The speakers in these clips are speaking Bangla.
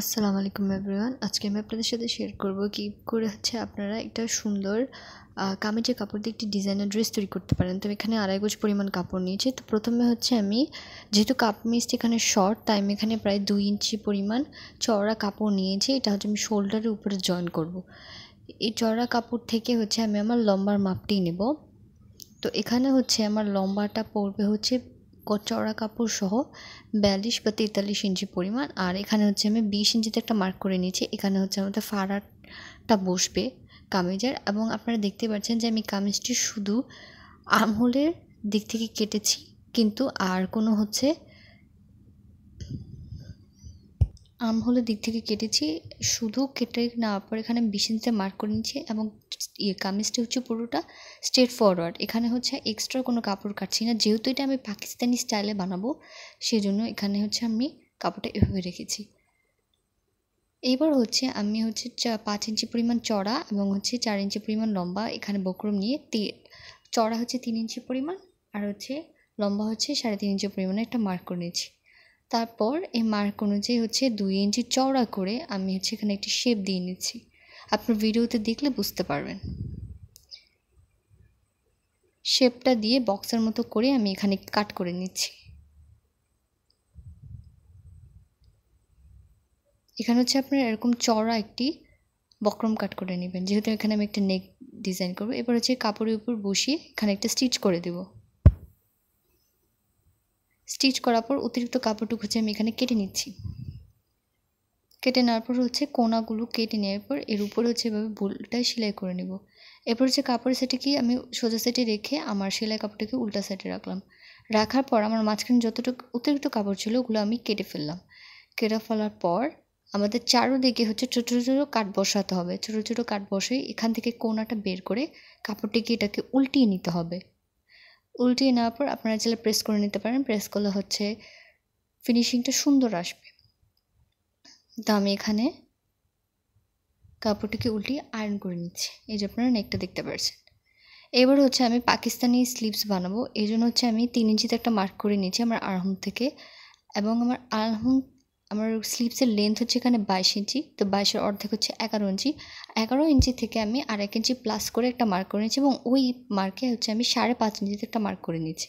আসসালামু আলাইকুম এভরিওয়ান। আজকে আমি আপনাদের সাথে শেয়ার করব কি করে আপনারা একটা সুন্দর কামিজের কাপড় দিয়ে একটি ডিজাইনার ড্রেস তৈরি করতে পারেন। তো এখানে 2.5 গজ পরিমাণ কাপড় নিয়েছি। তো প্রথমে আমি যেহেতু কামিজটি এখানে শর্ট, তাই আমি এখানে প্রায় 2 ইঞ্চি পরিমাণ চওড়া কাপড় নিয়েছি। এটা আমি শোল্ডারের উপরে জয়েন করব। এই চওড়া কাপড় থেকে আমি আমার লম্বার মাপটি নেব। তো এখানে আমার লম্বাটা পড়বে চওড়া কাপড় সহ 42 বা 43 ইঞ্চি পরিমাণ। আর এখানে আমি 20 ইঞ্চিতে একটা মার্ক করে নিয়েছি। এখানে আমাদের ফাড়াটা বসবে কামিজের। এবং আপনারা দেখতে পাচ্ছেন যে আমি কামিজটি শুধু আর্মহোলের দিক থেকে কেটেছি, কিন্তু আর কোনো আর্মহোলের দিক থেকে কেটেছি, শুধু কেটে নেওয়ার পর এখানে 20 ইঞ্চিতে মার্ক করে নিচ্ছি। এবং কামিজটি পুরোটা স্ট্রেট ফরওয়ার্ড। এখানে এক্সট্রা কোনো কাপড় কাটছি না, যেহেতু এটা আমি পাকিস্তানি স্টাইলে বানাবো, সেজন্য এখানে আমি কাপড়টা এভাবে রেখেছি। এবার আমি 5 ইঞ্চি পরিমাণ চড়া এবং 4 ইঞ্চি পরিমাণ লম্বা এখানে বক্রম নিয়ে চড়া 3 ইঞ্চি পরিমাণ আর লম্বা 3.5 ইঞ্চি পরিমাণে একটা মার্ক করে নিয়েছি। তারপর এই মার্ক অনুযায়ী 2 ইঞ্চি চওড়া করে আমি এখানে একটি শেপ দিয়ে নিচ্ছি। আপনার ভিডিওতে দেখলে বুঝতে পারবেন। শেপটা দিয়ে বক্সের মতো করে আমি এখানে কাট করে নিচ্ছি। এখানে আপনারা এরকম চওড়া একটি বক্রম কাট করে নেবেন, যেহেতু এখানে আমি একটা নেক ডিজাইন করব। এবার কাপড়ের উপর বসিয়ে এখানে একটা স্টিচ করে দেব। স্টিচ করার পর অতিরিক্ত কাপড়টুকু আমি এখানে কেটে নিচ্ছি। কেটে নেওয়ার পর কোনাগুলো কেটে নেওয়ার পর এর উপরে এভাবে বুলটা সেলাই করে নেব। এরপর কাপড়ের সেটে আমি সোজা সাইডে রেখে আমার সেলাই কাপড়টাকে উল্টা সাইডে রাখলাম। রাখার পর আমার মাঝখানে যতটুকু অতিরিক্ত কাপড় ছিল ওগুলো আমি কেটে ফেললাম। কেটে ফেলার পর আমাদের চারোদিকে ছোটো ছোটো কাট বসাতে হবে। ছোটো ছোটো কাট বসে এখান থেকে কোনাটা বের করে কাপড়টিকে এটাকে উল্টিয়ে নিতে হবে। উল্টিয়ে নেওয়ার পর আপনারা চাইলে প্রেস করে নিতে পারেন। প্রেস করলে ফিনিশিংটা সুন্দর আসবে। তো আমি এখানে কাপড়টিকে উল্টিয়ে আয়রন করে নিচ্ছি। এই যে আপনারা নেকটা দেখতে পাচ্ছেন। এবার আমি পাকিস্তানি স্লিভস বানাবো। এই জন্য আমি 3 ইঞ্চিতে একটা মার্ক করে নিয়েছি আমার আর্ম থেকে। এবং আমার স্লিভসের লেন্থ এখানে 22 ইঞ্চি। তো 22-এর অর্ধেক 11 ইঞ্চি। 11 ইঞ্চি থেকে আমি 1.5 ইঞ্চি প্লাস করে একটা মার্ক করে নিয়েছি এবং ওই মার্কে আমি 5.5 ইঞ্চিতে একটা মার্ক করে নিয়েছি।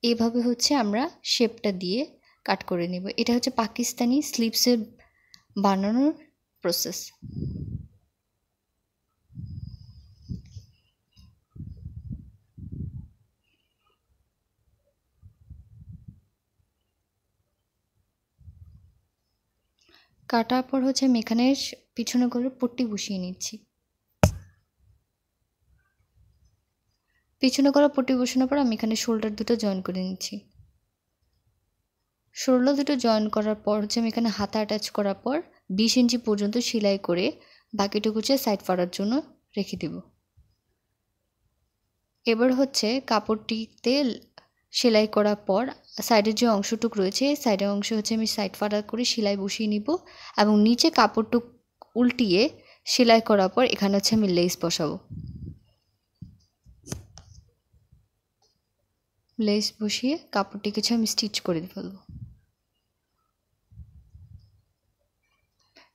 এভাবে আমরা শেপটা দিয়ে কাট করে নেব। এটা পাকিস্তানি স্লিভসের বানানোর প্রসেস। কাটার পর আমি এখানে পিছনে করে পট্টি বসিয়ে নিচ্ছি। পিছনে করা পট্টি বসানোর পর আমি এখানে শোল্ডার দুটো জয়েন করে নিচ্ছি। শোল্ডার দুটো জয়েন করার পর আমি এখানে হাতা অ্যাটাচ করার পর 20 ইঞ্চি পর্যন্ত সেলাই করে বাকিটুকু সাইড ফাড়ার জন্য রেখে দেব। এবার কাপড়টিতে সেলাই করার পর সাইডের যে অংশটুকু রয়েছে, সাইডের অংশ আমি সাইড ফাড়া করে সেলাই বসিয়ে নিব এবং নিচে কাপড়টুকু উল্টিয়ে সেলাই করার পর এখানে আমি লেস বসাবো। লেস বসিয়ে কাপড়টিকে আমি স্টিচ করে ফেলবো।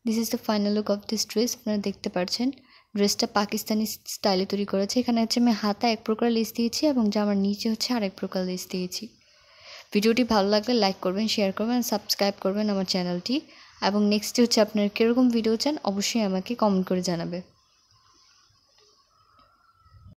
This is the final look of this dress. আপনারা দেখতে পাচ্ছেন ড্রেসটা পাকিস্তানি স্টাইলে তৈরি করেছে। এখানে আমি হাতা এক প্রকার লেস দিয়েছি এবং জামার নিচে আরেক প্রকার লেস দিয়েছি। ভিডিওটি ভালো লাগলে লাইক করবেন, শেয়ার করবেন, সাবস্ক্রাইব করবেন আমার চ্যানেলটি। এবং নেক্সট আপনারা কীরকম ভিডিও চান অবশ্যই আমাকে কমেন্ট করে জানাবে।